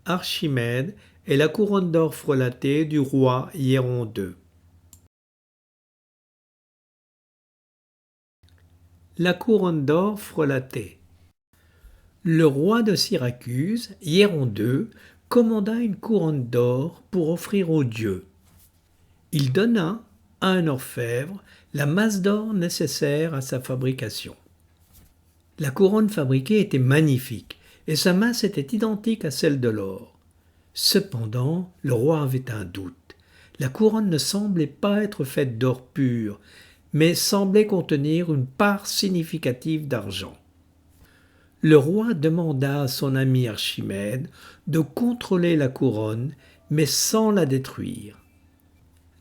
Archimède et la couronne d'or frelatée du roi Hiéron II. La couronne d'or frelatée. Le roi de Syracuse, Hiéron II, commanda une couronne d'or pour offrir aux dieux. Il donna à un orfèvre la masse d'or nécessaire à sa fabrication. La couronne fabriquée était magnifique et sa masse était identique à celle de l'or. Cependant, le roi avait un doute. La couronne ne semblait pas être faite d'or pur, mais semblait contenir une part significative d'argent. Le roi demanda à son ami Archimède de contrôler la couronne, mais sans la détruire.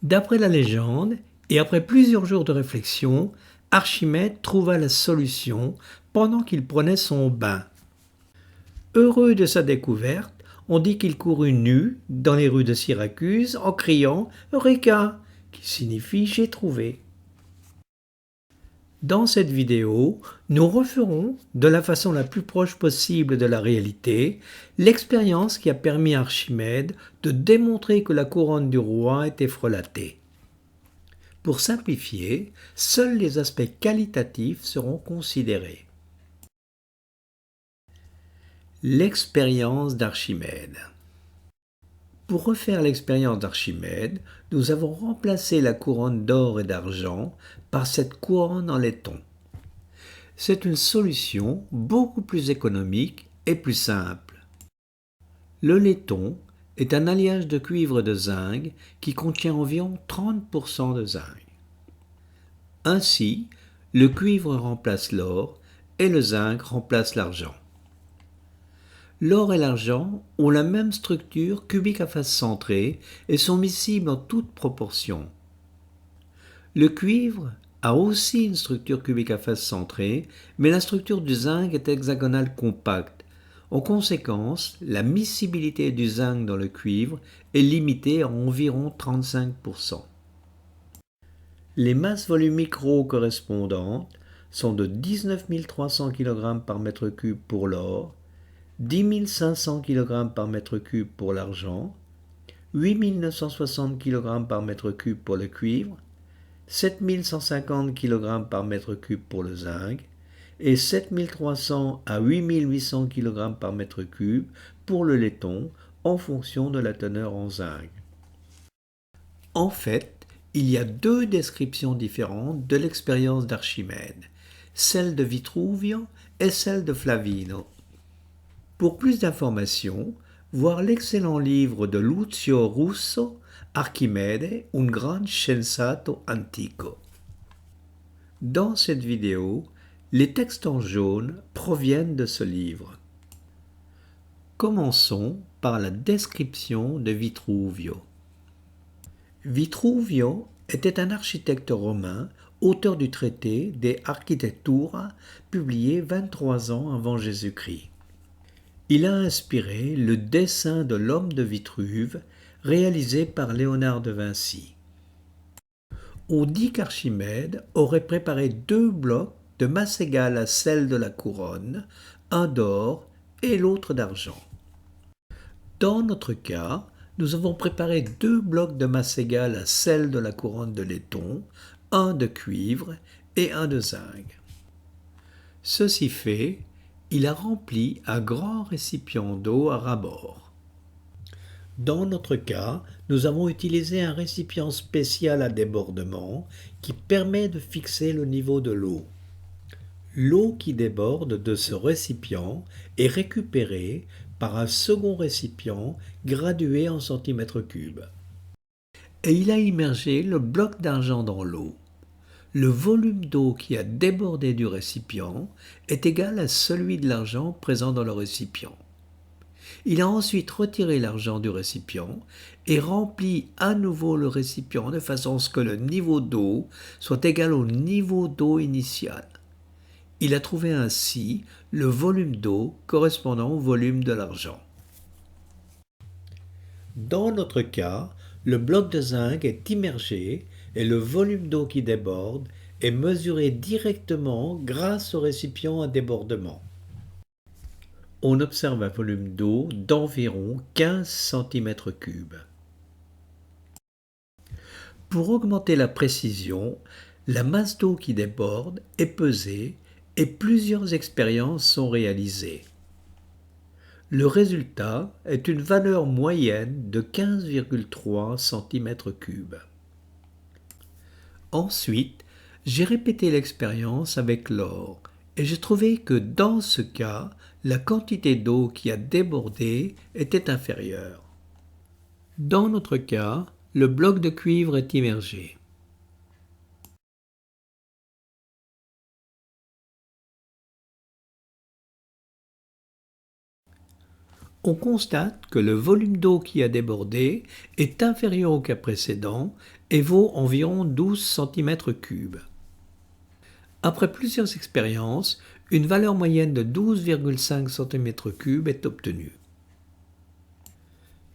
D'après la légende, et après plusieurs jours de réflexion, Archimède trouva la solution pendant qu'il prenait son bain. Heureux de sa découverte, on dit qu'il courut nu dans les rues de Syracuse en criant « Eureka !» qui signifie « J'ai trouvé ». Dans cette vidéo, nous referons, de la façon la plus proche possible de la réalité, l'expérience qui a permis à Archimède de démontrer que la couronne du roi était frelatée. Pour simplifier, seuls les aspects qualitatifs seront considérés. L'expérience d'Archimède. Pour refaire l'expérience d'Archimède, nous avons remplacé la couronne d'or et d'argent par cette couronne en laiton. C'est une solution beaucoup plus économique et plus simple. Le laiton est un alliage de cuivre de zinc qui contient environ 30% de zinc. Ainsi, le cuivre remplace l'or et le zinc remplace l'argent. L'or et l'argent ont la même structure cubique à face centrée et sont miscibles en toutes proportions. Le cuivre a aussi une structure cubique à face centrée, mais la structure du zinc est hexagonale compacte. En conséquence, la miscibilité du zinc dans le cuivre est limitée à environ 35%. Les masses volumiques ρ correspondantes sont de 19 300 kg par mètre cube pour l'or, 10 500 kg par mètre cube pour l'argent, 8 960 kg par mètre cube pour le cuivre, 7 150 kg par mètre cube pour le zinc et 7 300 à 8 800 kg par mètre cube pour le laiton en fonction de la teneur en zinc. En fait, il y a deux descriptions différentes de l'expérience d'Archimède, celle de Vitruvio et celle de Flavino. Pour plus d'informations, voir l'excellent livre de Lucio Russo, Archimede, un gran scienziato antico. Dans cette vidéo, les textes en jaune proviennent de ce livre. Commençons par la description de Vitruvio. Vitruvio était un architecte romain, auteur du traité De Architectura, publié 23 ans avant Jésus-Christ. Il a inspiré le dessin de l'homme de Vitruve, réalisé par Léonard de Vinci. On dit qu'Archimède aurait préparé deux blocs de masse égale à celle de la couronne, un d'or et l'autre d'argent. Dans notre cas, nous avons préparé deux blocs de masse égale à celle de la couronne de laiton, un de cuivre et un de zinc. Ceci fait, il a rempli un grand récipient d'eau à ras-bord. Dans notre cas, nous avons utilisé un récipient spécial à débordement qui permet de fixer le niveau de l'eau. L'eau qui déborde de ce récipient est récupérée par un second récipient gradué en centimètres cubes. Et il a immergé le bloc d'argent dans l'eau. Le volume d'eau qui a débordé du récipient est égal à celui de l'argent présent dans le récipient. Il a ensuite retiré l'argent du récipient et rempli à nouveau le récipient de façon à ce que le niveau d'eau soit égal au niveau d'eau initial. Il a trouvé ainsi le volume d'eau correspondant au volume de l'argent. Dans notre cas, le bloc de zinc est immergé et le volume d'eau qui déborde est mesuré directement grâce au récipient à débordement. on observe un volume d'eau d'environ 15 cm3. Pour augmenter la précision, la masse d'eau qui déborde est pesée et plusieurs expériences sont réalisées. Le résultat est une valeur moyenne de 15,3 cm3. Ensuite, j'ai répété l'expérience avec l'or et j'ai trouvé que dans ce cas, la quantité d'eau qui a débordé était inférieure. Dans notre cas, le bloc de cuivre est immergé. On constate que le volume d'eau qui a débordé est inférieur au cas précédent et vaut environ 12 cm3. Après plusieurs expériences, une valeur moyenne de 12,5 cm3 est obtenue.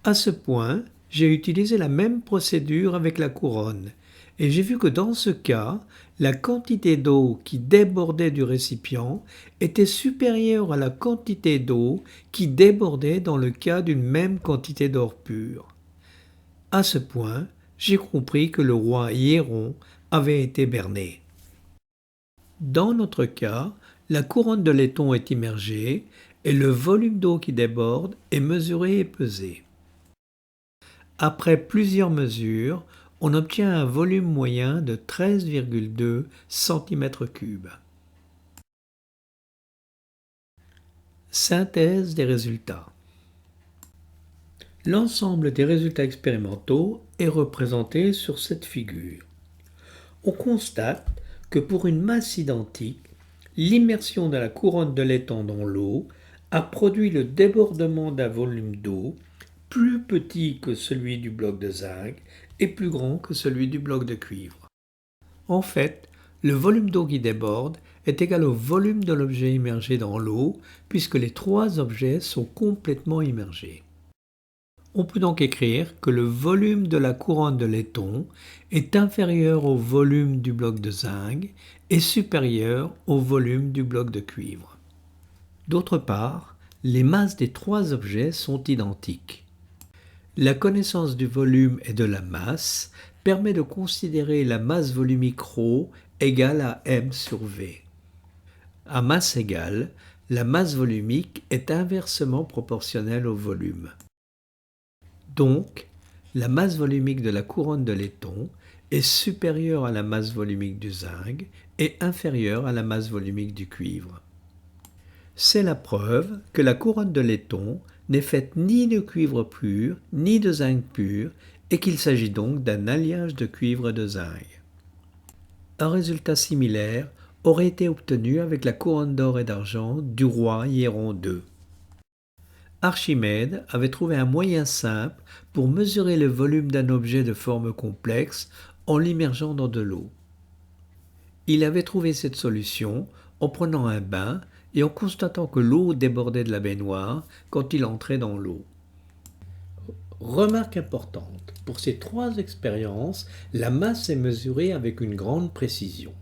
À ce point, j'ai utilisé la même procédure avec la couronne et j'ai vu que dans ce cas, la quantité d'eau qui débordait du récipient était supérieure à la quantité d'eau qui débordait dans le cas d'une même quantité d'or pur. À ce point, j'ai compris que le roi Hiéron avait été berné. Dans notre cas, la couronne de laiton est immergée et le volume d'eau qui déborde est mesuré et pesé. Après plusieurs mesures, on obtient un volume moyen de 13,2 cm3. Synthèse des résultats. L'ensemble des résultats expérimentaux est représenté sur cette figure. On constate que pour une masse identique, l'immersion de la couronne de laiton dans l'eau a produit le débordement d'un volume d'eau plus petit que celui du bloc de zinc et plus grand que celui du bloc de cuivre. En fait, le volume d'eau qui déborde est égal au volume de l'objet immergé dans l'eau puisque les trois objets sont complètement immergés. On peut donc écrire que le volume de la couronne de laiton est inférieur au volume du bloc de zinc et supérieur au volume du bloc de cuivre. D'autre part, les masses des trois objets sont identiques. La connaissance du volume et de la masse permet de considérer la masse volumique ρ égale à m sur v. À masse égale, la masse volumique est inversement proportionnelle au volume. Donc, la masse volumique de la couronne de laiton est supérieure à la masse volumique du zinc et inférieure à la masse volumique du cuivre. C'est la preuve que la couronne de laiton n'est faite ni de cuivre pur, ni de zinc pur, et qu'il s'agit donc d'un alliage de cuivre et de zinc. Un résultat similaire aurait été obtenu avec la couronne d'or et d'argent du roi Hiéron II. Archimède avait trouvé un moyen simple pour mesurer le volume d'un objet de forme complexe en l'immergeant dans de l'eau. Il avait trouvé cette solution en prenant un bain et en constatant que l'eau débordait de la baignoire quand il entrait dans l'eau. Remarque importante, pour ces trois expériences, la masse est mesurée avec une grande précision.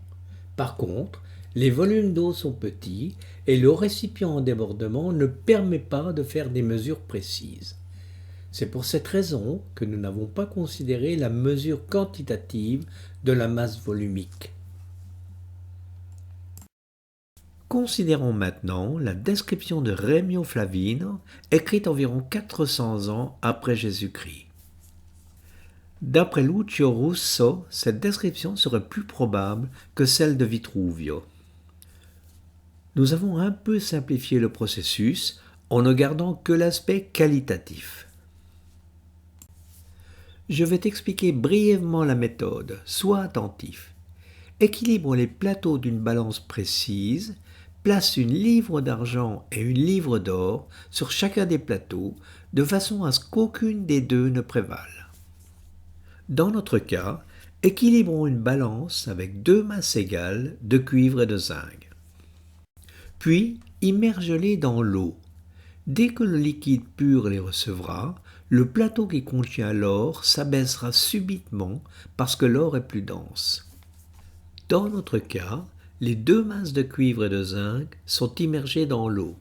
Par contre, les volumes d'eau sont petits et le récipient en débordement ne permet pas de faire des mesures précises. C'est pour cette raison que nous n'avons pas considéré la mesure quantitative de la masse volumique. Considérons maintenant la description de Rémio Flavine, écrite environ 400 ans après Jésus-Christ. D'après Lucio Russo, cette description serait plus probable que celle de Vitruvio. Nous avons un peu simplifié le processus en ne gardant que l'aspect qualitatif. Je vais t'expliquer brièvement la méthode, sois attentif. Équilibre les plateaux d'une balance précise, place une livre d'argent et une livre d'or sur chacun des plateaux de façon à ce qu'aucune des deux ne prévale. Dans notre cas, équilibrons une balance avec deux masses égales de cuivre et de zinc. Puis, immerge-les dans l'eau. Dès que le liquide pur les recevra, le plateau qui contient l'or s'abaissera subitement parce que l'or est plus dense. Dans notre cas, les deux masses de cuivre et de zinc sont immergées dans l'eau.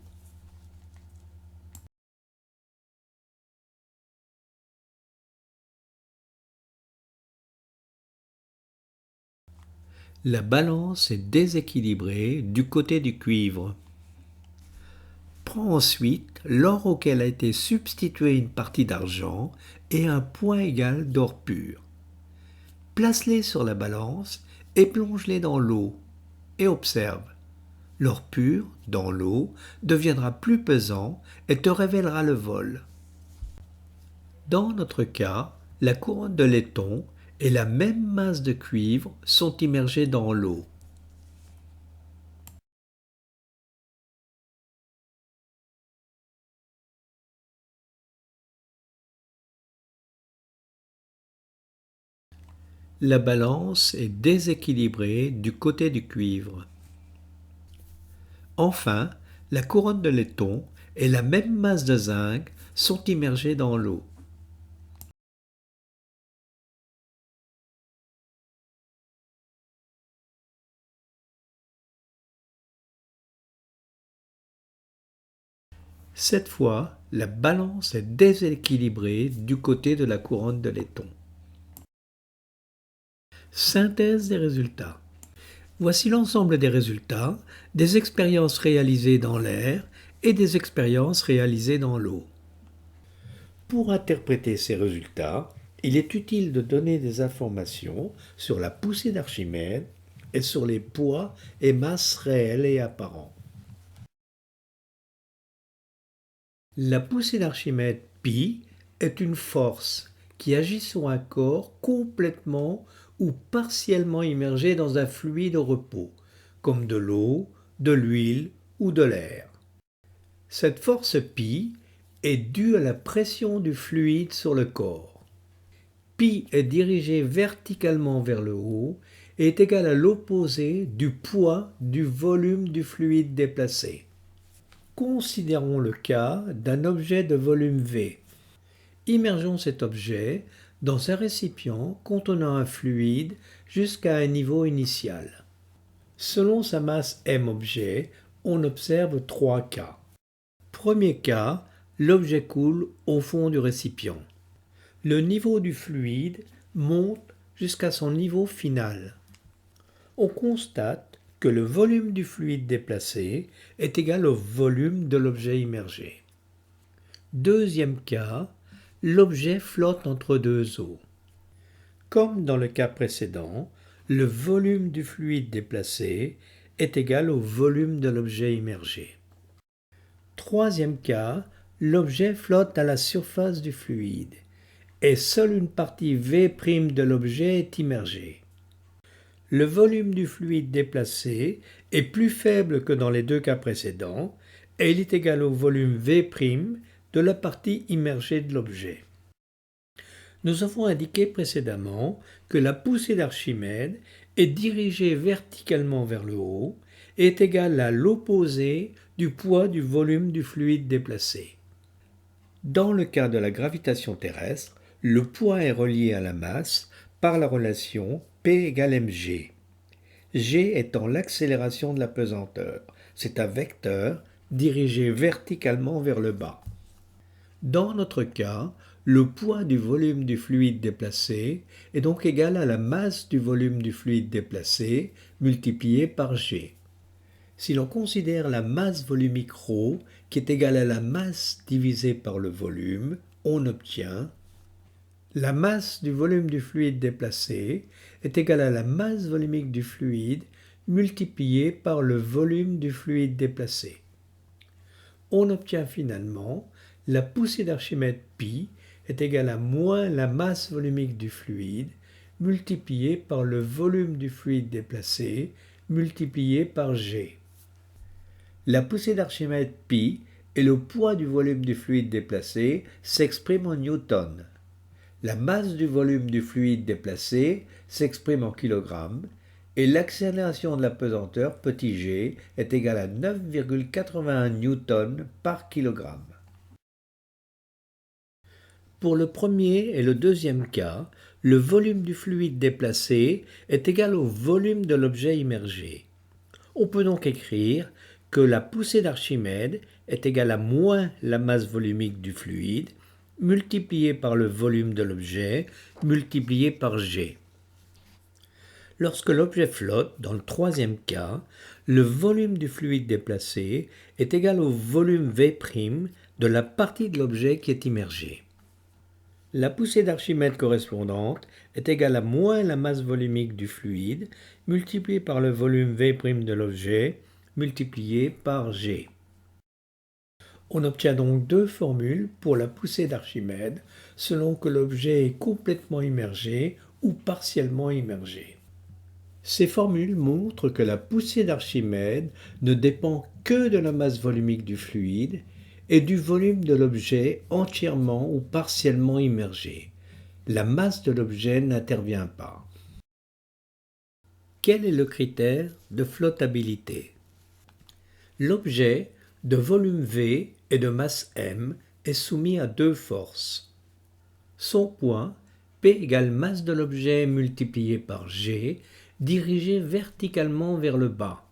La balance est déséquilibrée du côté du cuivre. Prends ensuite l'or auquel a été substituée une partie d'argent et un point égal d'or pur. Place-les sur la balance et plonge-les dans l'eau. Et observe. L'or pur, dans l'eau, deviendra plus pesant et te révélera le vol. Dans notre cas, la couronne de laiton et la même masse de cuivre sont immergées dans l'eau. La balance est déséquilibrée du côté du cuivre. Enfin, la couronne de laiton et la même masse de zinc sont immergées dans l'eau. Cette fois, la balance est déséquilibrée du côté de la couronne de laiton. Synthèse des résultats. Voici l'ensemble des résultats des expériences réalisées dans l'air et des expériences réalisées dans l'eau. Pour interpréter ces résultats, il est utile de donner des informations sur la poussée d'Archimède et sur les poids et masses réels et apparents. La poussée d'Archimède π est une force qui agit sur un corps complètement ou partiellement immergé dans un fluide au repos, comme de l'eau, de l'huile ou de l'air. Cette force π est due à la pression du fluide sur le corps. Π est dirigé verticalement vers le haut et est égal à l'opposé du poids du volume du fluide déplacé. Considérons le cas d'un objet de volume V. Immergeons cet objet dans un récipient contenant un fluide jusqu'à un niveau initial. Selon sa masse m objet, on observe 3 cas. Premier cas, l'objet coule au fond du récipient. Le niveau du fluide monte jusqu'à son niveau final. On constate que le volume du fluide déplacé est égal au volume de l'objet immergé. Deuxième cas, l'objet flotte entre deux eaux. Comme dans le cas précédent, le volume du fluide déplacé est égal au volume de l'objet immergé. Troisième cas, l'objet flotte à la surface du fluide et seule une partie V' de l'objet est immergée. Le volume du fluide déplacé est plus faible que dans les deux cas précédents et il est égal au volume V' de la partie immergée de l'objet. Nous avons indiqué précédemment que la poussée d'Archimède est dirigée verticalement vers le haut et est égale à l'opposé du poids du volume du fluide déplacé. Dans le cas de la gravitation terrestre, le poids est relié à la masse par la relation P égale mg. G étant l'accélération de la pesanteur. C'est un vecteur dirigé verticalement vers le bas. Dans notre cas, le poids du volume du fluide déplacé est donc égal à la masse du volume du fluide déplacé multiplié par G. Si l'on considère la masse volumique ρ qui est égale à la masse divisée par le volume, on obtient la masse du volume du fluide déplacé est égale à la masse volumique du fluide multipliée par le volume du fluide déplacé. On obtient finalement la poussée d'Archimède π est égale à moins la masse volumique du fluide multipliée par le volume du fluide déplacé multiplié par G. La poussée d'Archimède π et le poids du volume du fluide déplacé s'expriment en newtons. La masse du volume du fluide déplacé s'exprime en kilogrammes et l'accélération de la pesanteur petit g est égale à 9,81 newtons par kilogramme. Pour le premier et le deuxième cas, le volume du fluide déplacé est égal au volume de l'objet immergé. On peut donc écrire que la poussée d'Archimède est égale à moins la masse volumique du fluide multiplié par le volume de l'objet multiplié par G. Lorsque l'objet flotte, dans le troisième cas, le volume du fluide déplacé est égal au volume V' de la partie de l'objet qui est immergée. La poussée d'Archimède correspondante est égale à moins la masse volumique du fluide multiplié par le volume V' de l'objet multiplié par G. On obtient donc deux formules pour la poussée d'Archimède selon que l'objet est complètement immergé ou partiellement immergé. Ces formules montrent que la poussée d'Archimède ne dépend que de la masse volumique du fluide et du volume de l'objet entièrement ou partiellement immergé. La masse de l'objet n'intervient pas. Quel est le critère de flottabilité? L'objet de volume V et de masse m est soumis à deux forces. Son poids, P égale masse de l'objet multiplié par G, dirigé verticalement vers le bas,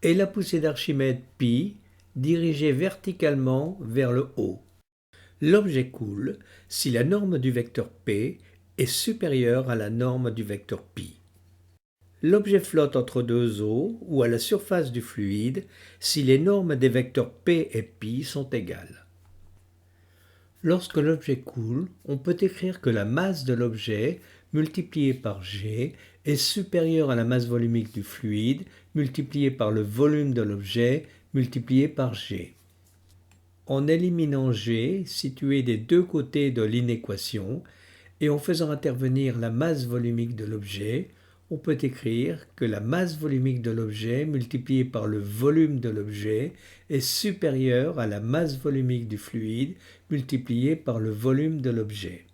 et la poussée d'Archimède pi, dirigée verticalement vers le haut. L'objet coule si la norme du vecteur P est supérieure à la norme du vecteur pi. L'objet flotte entre deux eaux ou à la surface du fluide si les normes des vecteurs P et pi sont égales. Lorsque l'objet coule, on peut écrire que la masse de l'objet multipliée par G est supérieure à la masse volumique du fluide multipliée par le volume de l'objet multiplié par G. En éliminant G situé des deux côtés de l'inéquation et en faisant intervenir la masse volumique de l'objet, on peut écrire que la masse volumique de l'objet multipliée par le volume de l'objet est supérieure à la masse volumique du fluide multipliée par le volume de l'objet.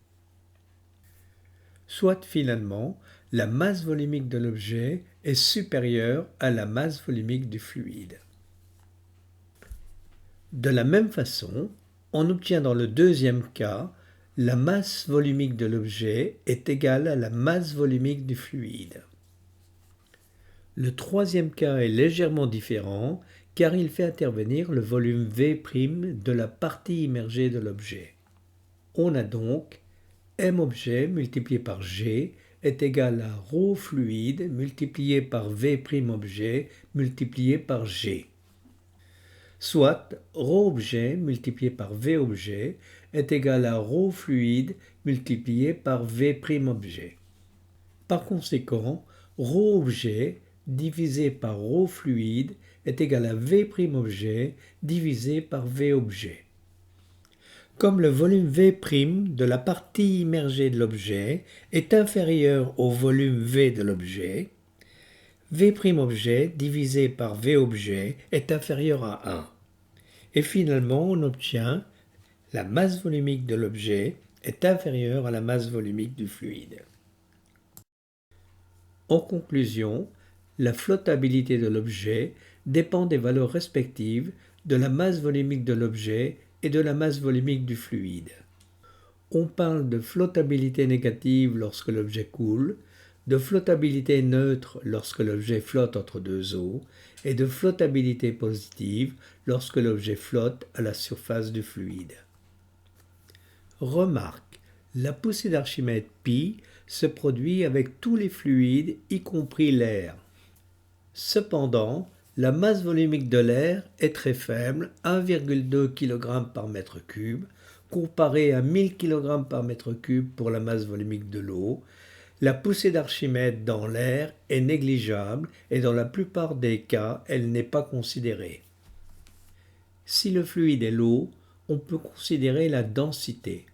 Soit finalement, la masse volumique de l'objet est supérieure à la masse volumique du fluide. De la même façon, on obtient dans le deuxième cas la masse volumique de l'objet est égale à la masse volumique du fluide. Le troisième cas est légèrement différent car il fait intervenir le volume V' de la partie immergée de l'objet. On a donc m objet multiplié par G est égal à ρ fluide multiplié par V' objet multiplié par G. Soit ρ objet multiplié par V objet est égal à ρ fluide multiplié par V' objet. Par conséquent, ρ objet divisé par ρ fluide est égal à V' objet divisé par V objet. Comme le volume V' de la partie immergée de l'objet est inférieur au volume V de l'objet, V' objet divisé par V objet est inférieur à 1. Et finalement, on obtient la masse volumique de l'objet est inférieure à la masse volumique du fluide. En conclusion, la flottabilité de l'objet dépend des valeurs respectives de la masse volumique de l'objet et de la masse volumique du fluide. On parle de flottabilité négative lorsque l'objet coule, de flottabilité neutre lorsque l'objet flotte entre deux eaux et de flottabilité positive lorsque l'objet flotte à la surface du fluide. Remarque, la poussée d'Archimède pi se produit avec tous les fluides, y compris l'air. Cependant, la masse volumique de l'air est très faible, 1,2 kg par mètre cube, comparée à 1000 kg par mètre cube pour la masse volumique de l'eau. La poussée d'Archimède dans l'air est négligeable et dans la plupart des cas, elle n'est pas considérée. Si le fluide est l'eau, on peut considérer la densité.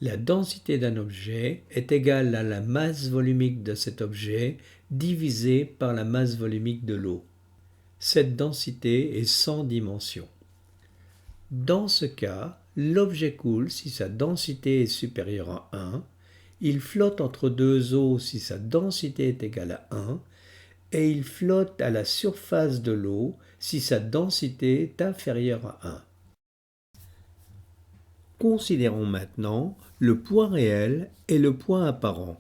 La densité d'un objet est égale à la masse volumique de cet objet divisée par la masse volumique de l'eau. Cette densité est sans dimension. Dans ce cas, l'objet coule si sa densité est supérieure à 1, il flotte entre deux eaux si sa densité est égale à 1, et il flotte à la surface de l'eau si sa densité est inférieure à 1. Considérons maintenant le point réel et le point apparent.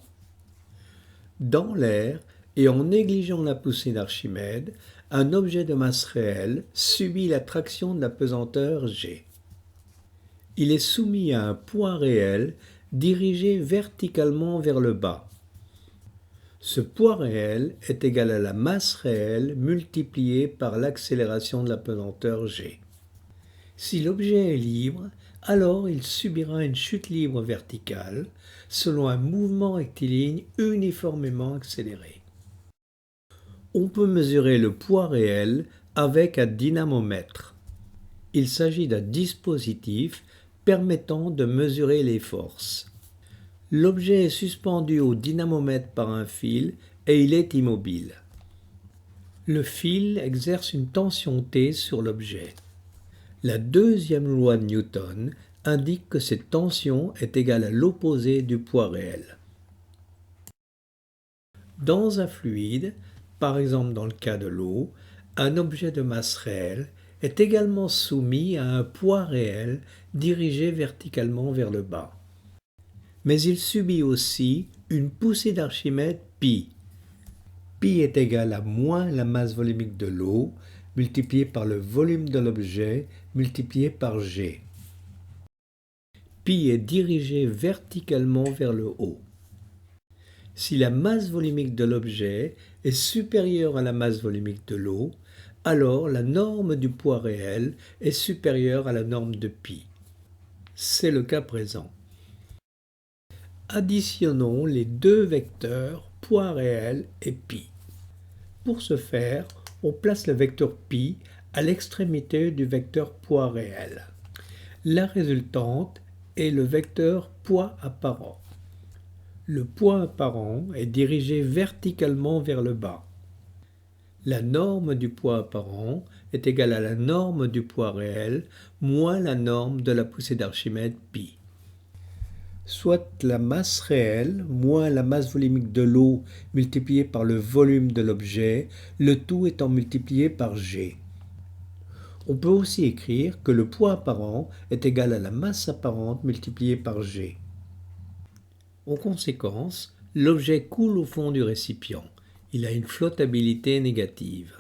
Dans l'air, et en négligeant la poussée d'Archimède, un objet de masse réelle subit l'attraction de la pesanteur G. Il est soumis à un point réel dirigé verticalement vers le bas. Ce poids réel est égal à la masse réelle multipliée par l'accélération de la pesanteur g. Si l'objet est libre, alors il subira une chute libre verticale selon un mouvement rectiligne uniformément accéléré. On peut mesurer le poids réel avec un dynamomètre. Il s'agit d'un dispositif permettant de mesurer les forces. L'objet est suspendu au dynamomètre par un fil et il est immobile. Le fil exerce une tension T sur l'objet. La deuxième loi de Newton indique que cette tension est égale à l'opposé du poids réel. Dans un fluide, par exemple dans le cas de l'eau, un objet de masse réelle est également soumis à un poids réel dirigé verticalement vers le bas. Mais il subit aussi une poussée d'Archimède π. Π est égal à moins la masse volumique de l'eau multiplié par le volume de l'objet multiplié par g. Π est dirigé verticalement vers le haut. Si la masse volumique de l'objet est supérieure à la masse volumique de l'eau, alors la norme du poids réel est supérieure à la norme de π. C'est le cas présent. Additionnons les deux vecteurs poids réel et π. Pour ce faire, on place le vecteur π à l'extrémité du vecteur poids réel. La résultante est le vecteur poids apparent. Le poids apparent est dirigé verticalement vers le bas. La norme du poids apparent est égale à la norme du poids réel moins la norme de la poussée d'Archimède π. Soit la masse réelle moins la masse volumique de l'eau multipliée par le volume de l'objet, le tout étant multiplié par g. On peut aussi écrire que le poids apparent est égal à la masse apparente multipliée par g. En conséquence, l'objet coule au fond du récipient. Il a une flottabilité négative.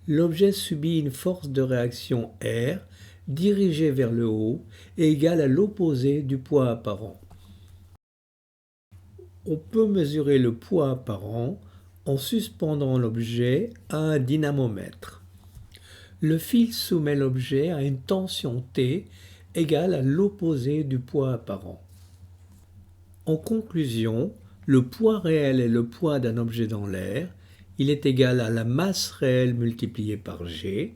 L'objet subit une force de réaction R dirigée vers le haut et égale à l'opposé du poids apparent. On peut mesurer le poids apparent en suspendant l'objet à un dynamomètre. Le fil soumet l'objet à une tension T égale à l'opposé du poids apparent. En conclusion, le poids réel est le poids d'un objet dans l'air. Il est égal à la masse réelle multipliée par g.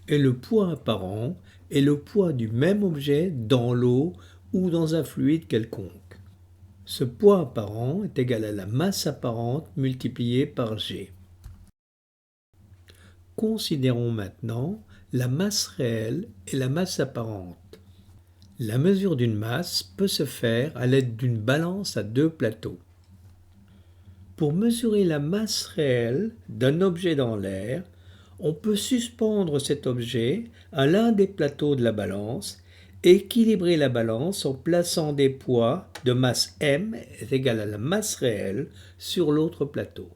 Et le poids apparent est le poids du même objet dans l'eau ou dans un fluide quelconque. Ce poids apparent est égal à la masse apparente multipliée par g. Considérons maintenant la masse réelle et la masse apparente. La mesure d'une masse peut se faire à l'aide d'une balance à deux plateaux. Pour mesurer la masse réelle d'un objet dans l'air, on peut suspendre cet objet à l'un des plateaux de la balance et équilibrer la balance en plaçant des poids de masse m est égal à la masse réelle sur l'autre plateau.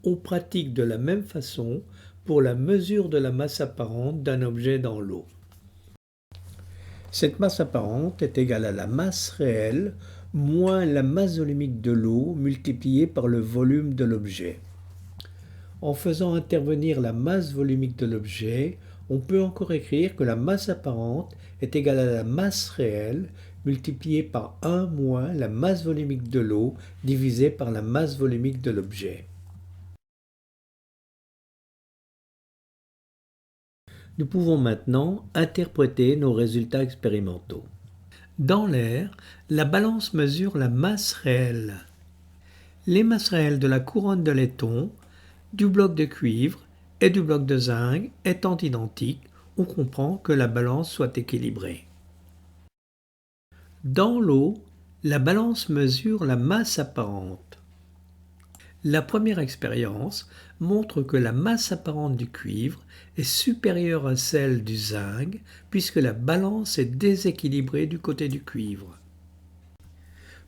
On pratique de la même façon pour la mesure de la masse apparente d'un objet dans l'eau. Cette masse apparente est égale à la masse réelle moins la masse volumique de l'eau multipliée par le volume de l'objet. En faisant intervenir la masse volumique de l'objet, on peut encore écrire que la masse apparente est égale à la masse réelle multipliée par 1 moins la masse volumique de l'eau divisée par la masse volumique de l'objet. Nous pouvons maintenant interpréter nos résultats expérimentaux. Dans l'air, la balance mesure la masse réelle. Les masses réelles de la couronne de laiton, du bloc de cuivre et du bloc de zinc étant identiques, on comprend que la balance soit équilibrée. Dans l'eau, la balance mesure la masse apparente. La première expérience montre que la masse apparente du cuivre est supérieure à celle du zinc puisque la balance est déséquilibrée du côté du cuivre.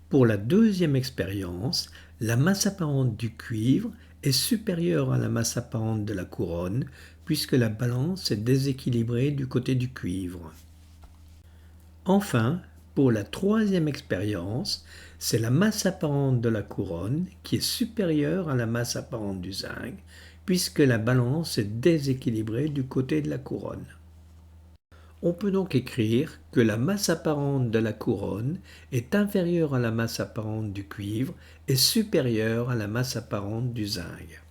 Pour la deuxième expérience, la masse apparente du cuivre est supérieure à la masse apparente de la couronne puisque la balance est déséquilibrée du côté du cuivre. Enfin, Pour la troisième expérience, c'est la masse apparente de la couronne qui est supérieure à la masse apparente du zinc, puisque la balance est déséquilibrée du côté de la couronne. On peut donc écrire que la masse apparente de la couronne est inférieure à la masse apparente du cuivre et supérieure à la masse apparente du zinc.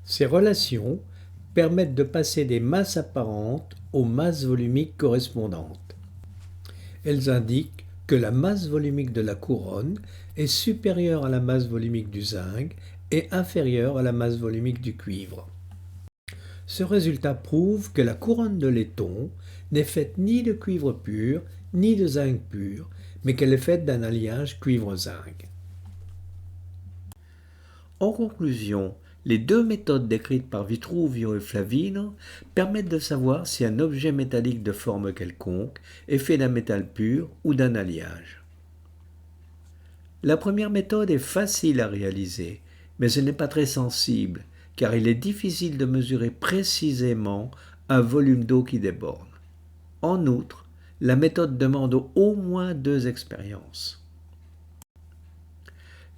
Ces relations permettent de passer des masses apparentes aux masses volumiques correspondantes. Elles indiquent que la masse volumique de la couronne est supérieure à la masse volumique du zinc et inférieure à la masse volumique du cuivre. Ce résultat prouve que la couronne de laiton n'est faite ni de cuivre pur ni de zinc pur, mais qu'elle est faite d'un alliage cuivre-zinc. En conclusion, les deux méthodes décrites par Vitruvio et Flavino permettent de savoir si un objet métallique de forme quelconque est fait d'un métal pur ou d'un alliage. La première méthode est facile à réaliser, mais elle n'est pas très sensible, car il est difficile de mesurer précisément un volume d'eau qui déborde. En outre, la méthode demande au moins 2 expériences.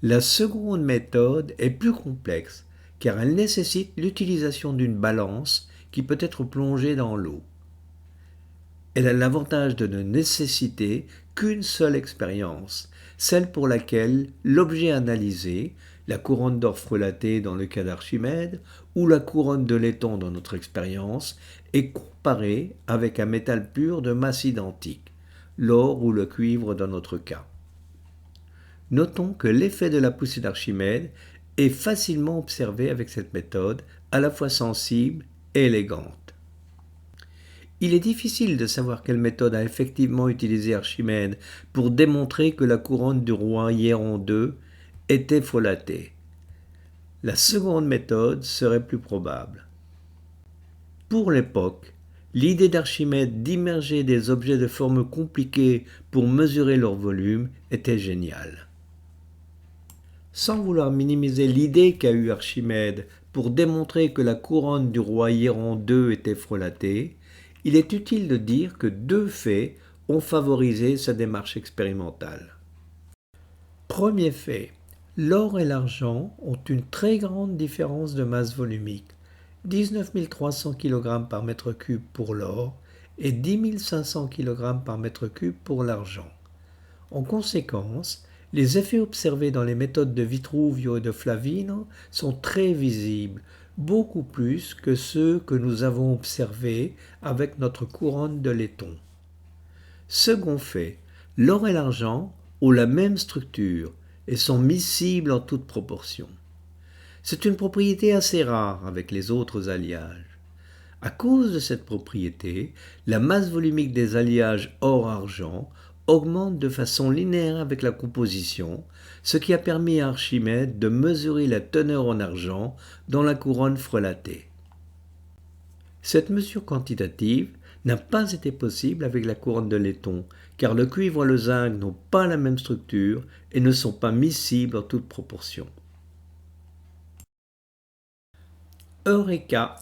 La seconde méthode est plus complexe, car elle nécessite l'utilisation d'une balance qui peut être plongée dans l'eau. Elle a l'avantage de ne nécessiter qu'une seule expérience, celle pour laquelle l'objet analysé, la couronne d'or frelaté dans le cas d'Archimède, ou la couronne de laiton dans notre expérience, est comparé avec un métal pur de masse identique, l'or ou le cuivre dans notre cas. Notons que l'effet de la poussée d'Archimède est facilement observé avec cette méthode, à la fois sensible et élégante. Il est difficile de savoir quelle méthode a effectivement utilisé Archimède pour démontrer que la couronne du roi Hiéron II était frelatée. La seconde méthode serait plus probable. Pour l'époque, l'idée d'Archimède d'immerger des objets de forme compliquée pour mesurer leur volume était géniale. Sans vouloir minimiser l'idée qu'a eue Archimède pour démontrer que la couronne du roi Hiéron II était frelatée, il est utile de dire que 2 faits ont favorisé sa démarche expérimentale. Premier fait, l'or et l'argent ont une très grande différence de masse volumique, 19 300 kg par mètre cube pour l'or et 10 500 kg par mètre cube pour l'argent. En conséquence, les effets observés dans les méthodes de Vitruvio et de Flavino sont très visibles, beaucoup plus que ceux que nous avons observés avec notre couronne de laiton. Second fait, l'or et l'argent ont la même structure et sont miscibles en toute proportion. C'est une propriété assez rare avec les autres alliages. À cause de cette propriété, la masse volumique des alliages or-argent augmente de façon linéaire avec la composition, ce qui a permis à Archimède de mesurer la teneur en argent dans la couronne frelatée. Cette mesure quantitative n'a pas été possible avec la couronne de laiton, car le cuivre et le zinc n'ont pas la même structure et ne sont pas miscibles en toute proportion. Eureka!